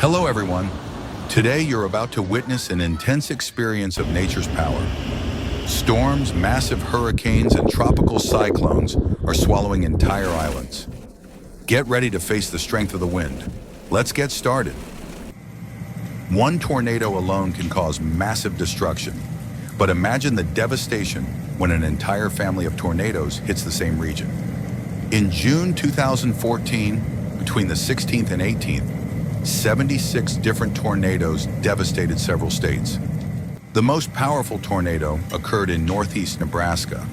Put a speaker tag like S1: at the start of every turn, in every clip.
S1: Hello everyone. Today you're about to witness an intense experience of nature's power. Storms, massive hurricanes, and tropical cyclones are swallowing entire islands. Get ready to face the strength of the wind. Let's get started. One tornado alone can cause massive destruction, but imagine the devastation when an entire family of tornadoes hits the same region. In June 2014, between the 16th and 18th, 76 different tornadoes devastated several states. The most powerful tornado occurred in northeast Nebraska.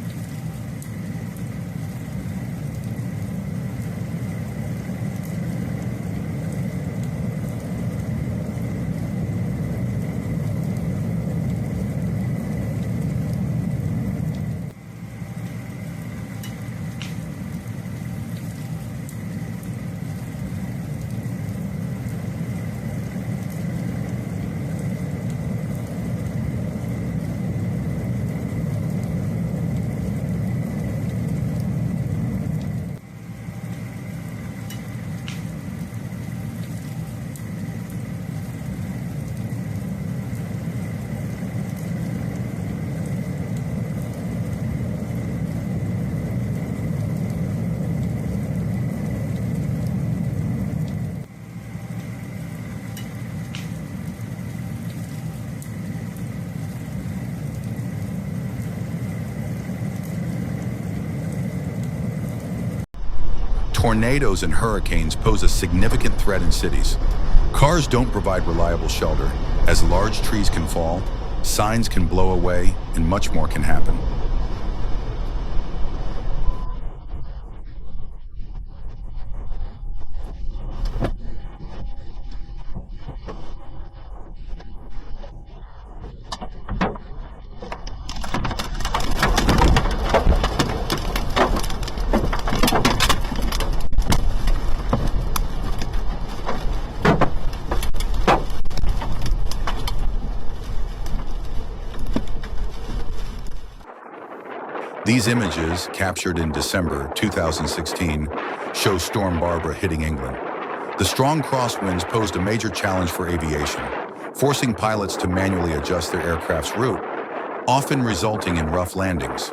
S1: Tornadoes and hurricanes pose a significant threat in cities. Cars don't provide reliable shelter, as large trees can fall, signs can blow away, and much more can happen. These images, captured in December 2016, show Storm Barbara hitting England. The strong crosswinds posed a major challenge for aviation, forcing pilots to manually adjust their aircraft's route, often resulting in rough landings.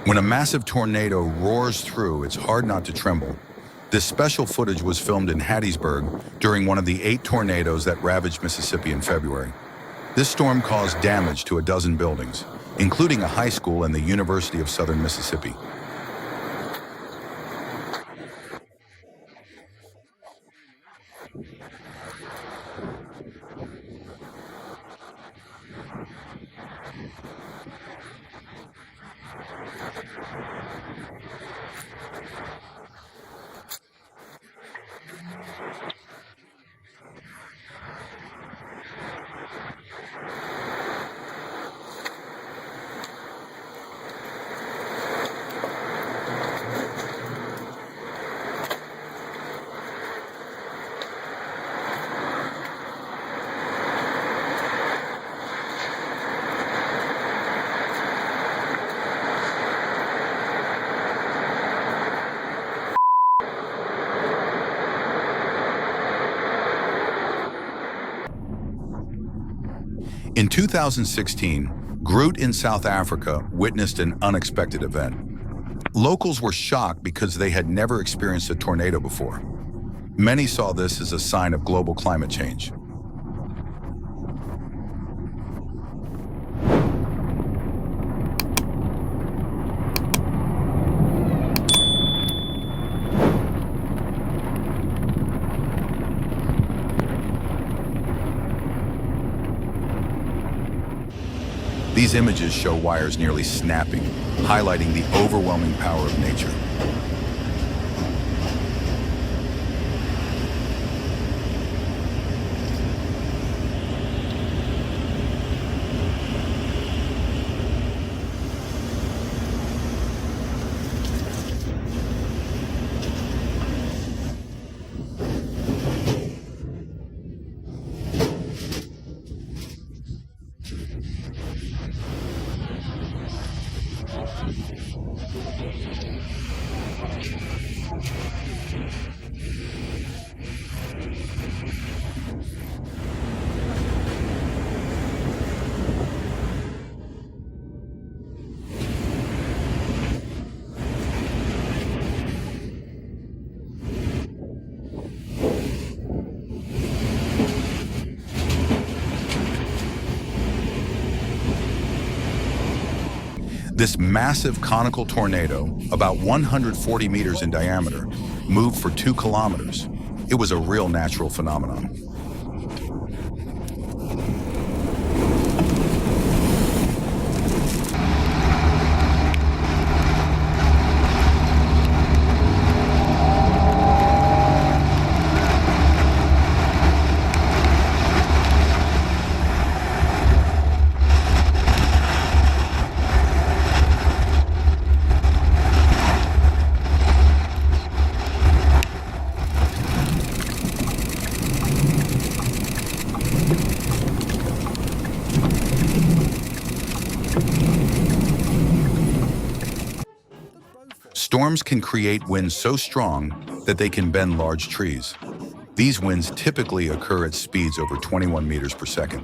S1: When a massive tornado roars through, it's hard not to tremble. This special footage was filmed in Hattiesburg during one of the 8 tornadoes that ravaged Mississippi in February. This storm caused damage to a dozen buildings, including a high school and the University of Southern Mississippi. In 2016, Groot in South Africa witnessed an unexpected event. Locals were shocked because they had never experienced a tornado before. Many saw this as a sign of global climate change. These images show wires nearly snapping, highlighting the overwhelming power of nature. This massive conical tornado, about 140 meters in diameter, moved for 2 kilometers. It was a real natural phenomenon. Storms can create winds so strong that they can bend large trees. These winds typically occur at speeds over 21 meters per second.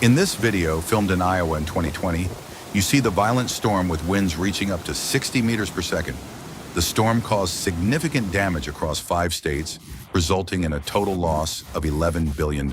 S1: In this video, filmed in Iowa in 2020, you see the violent storm with winds reaching up to 60 meters per second. The storm caused significant damage across 5 states, resulting in a total loss of $11 billion.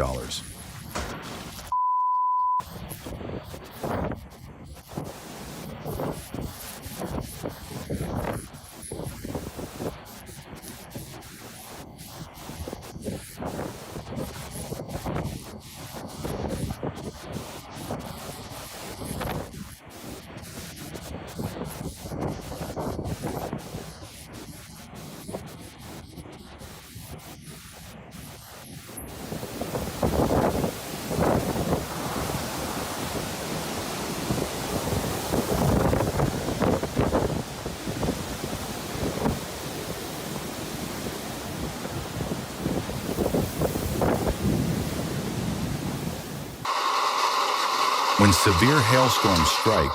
S1: When severe hailstorms strike,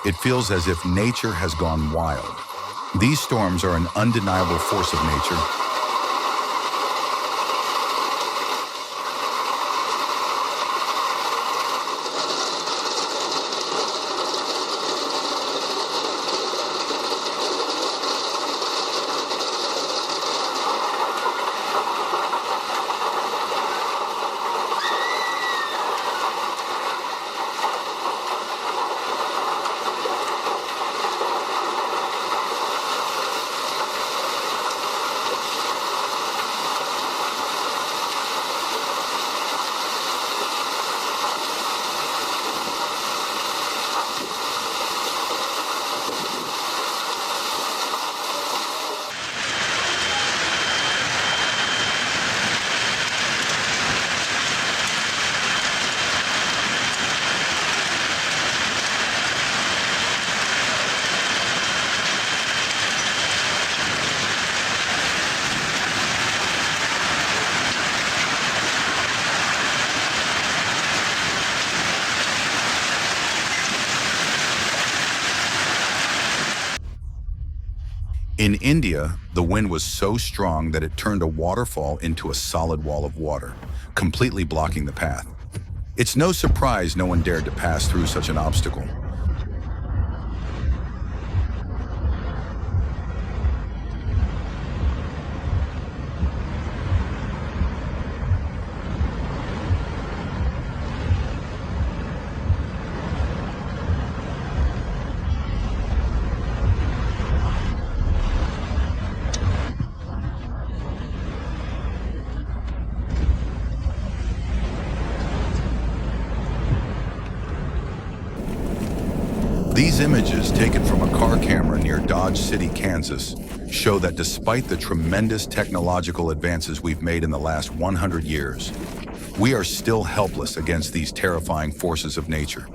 S1: it feels as if nature has gone wild. These storms are an undeniable force of nature. In India, the wind was so strong that it turned a waterfall into a solid wall of water, completely blocking the path. It's no surprise no one dared to pass through such an obstacle. These images, taken from a car camera near Dodge City, Kansas, show that despite the tremendous technological advances we've made in the last 100 years, we are still helpless against these terrifying forces of nature.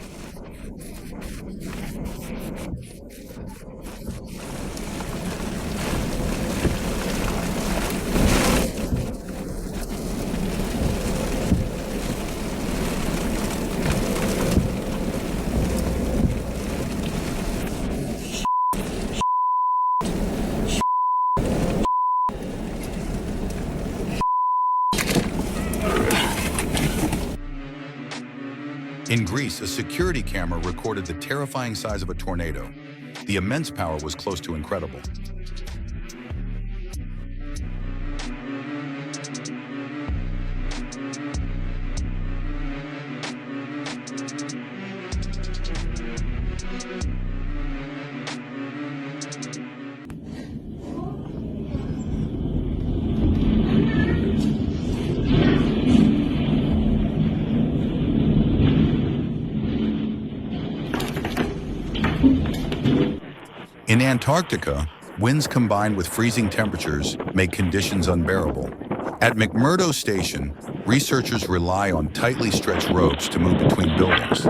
S1: In Greece, a security camera recorded the terrifying size of a tornado. The immense power was close to incredible. In Antarctica, winds combined with freezing temperatures make conditions unbearable. At McMurdo Station, researchers rely on tightly stretched ropes to move between buildings.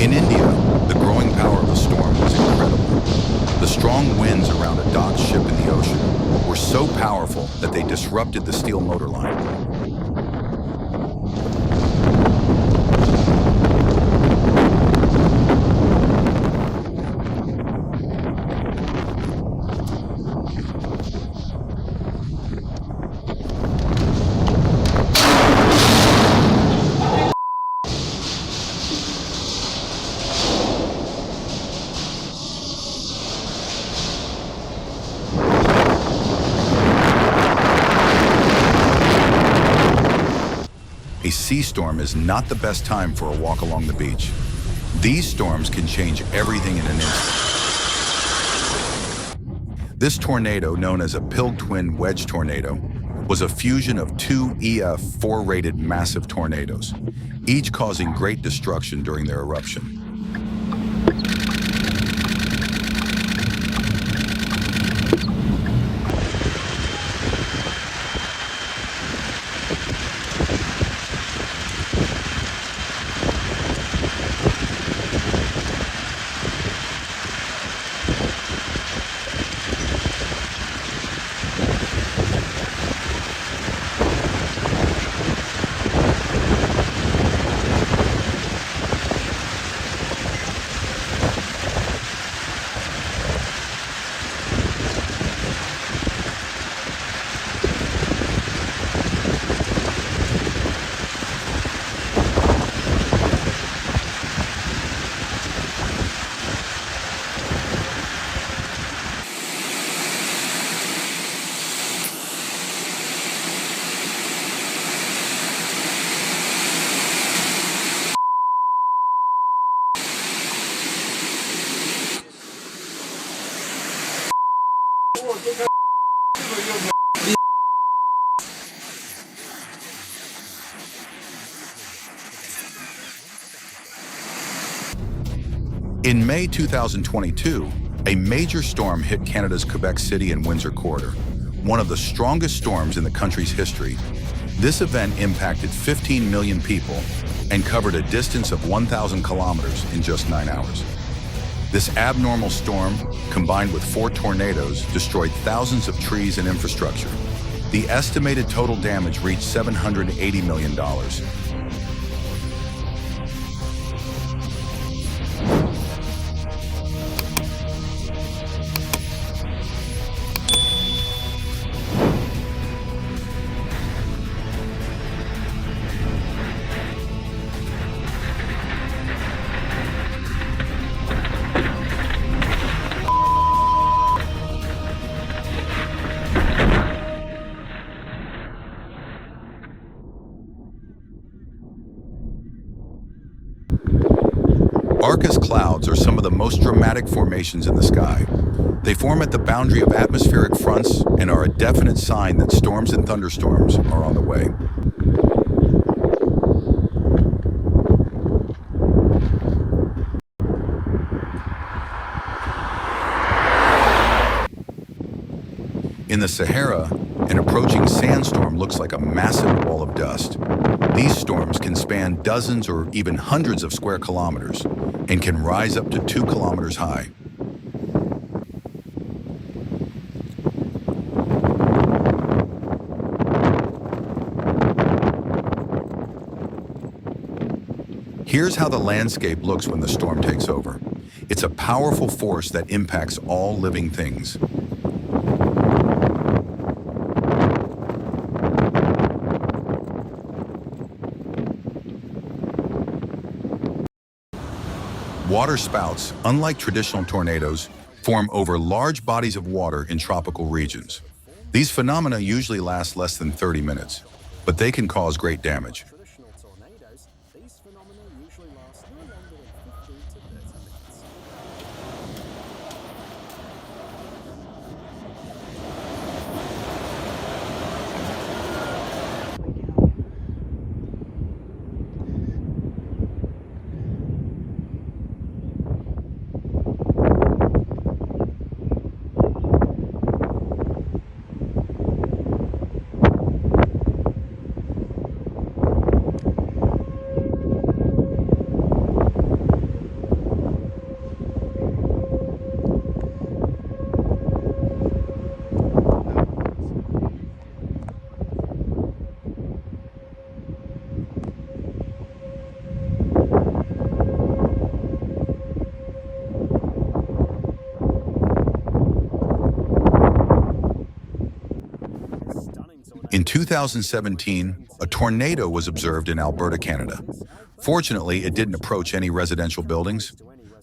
S1: In India, the growing power of the storm was incredible. The strong winds around a docked ship in the ocean were so powerful that they disrupted the steel motor line. A sea storm is not the best time for a walk along the beach. These storms can change everything in an instant. This tornado, known as a Pilgtwin wedge tornado, was a fusion of two EF4 rated massive tornadoes, each causing great destruction during their eruption. In May 2022, a major storm hit Canada's Quebec City and Windsor Quarter, one of the strongest storms in the country's history. This event impacted 15 million people and covered a distance of 1,000 kilometers in just 9 hours. This abnormal storm, combined with 4 tornadoes, destroyed thousands of trees and infrastructure. The estimated total damage reached $780 million. Cirrus clouds are some of the most dramatic formations in the sky. They form at the boundary of atmospheric fronts and are a definite sign that storms and thunderstorms are on the way. In the Sahara, an approaching sandstorm looks like a massive wall of dust. These storms can span dozens or even hundreds of square kilometers and can rise up to 2 kilometers high. Here's how the landscape looks when the storm takes over. It's a powerful force that impacts all living things. Waterspouts, unlike traditional tornadoes, form over large bodies of water in tropical regions. These phenomena usually last less than 30 minutes, but they can cause great damage.
S2: Traditional tornadoes, these phenomena usually last no longer than 15 to 30 minutes.
S1: In 2017, a tornado was observed in Alberta, Canada. Fortunately, it didn't approach any residential buildings.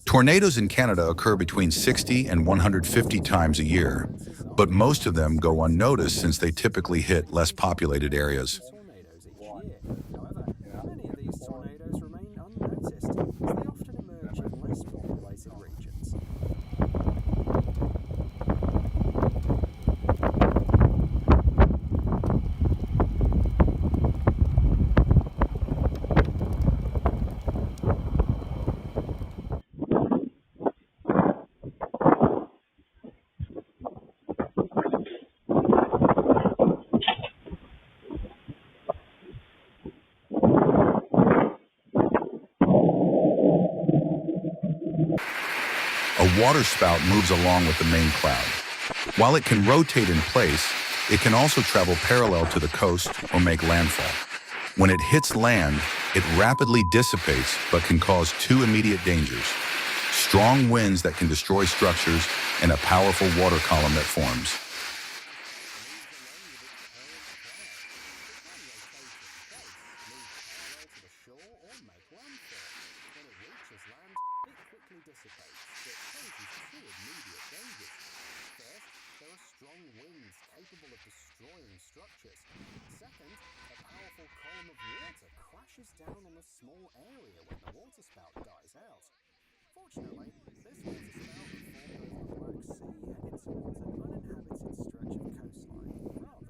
S1: Tornadoes in Canada occur between 60 and 150 times a year, but most of them go unnoticed since they typically hit less populated areas.
S2: Tornadoes each year. However, many of these tornadoes remain unnoticed as they often emerge in less populated regions.
S1: A waterspout moves along with the main cloud. While it can rotate in place, it can also travel parallel to the coast or make landfall. When it hits land, it rapidly dissipates but can cause two immediate dangers: strong winds that can destroy structures and a powerful water column that forms.
S2: Strong winds capable of destroying structures. Second, a powerful column of water crashes down on a small area when the waterspout dies out. Fortunately, this waterspout formed over the Black Sea headed towards an uninhabited stretch of coastline rather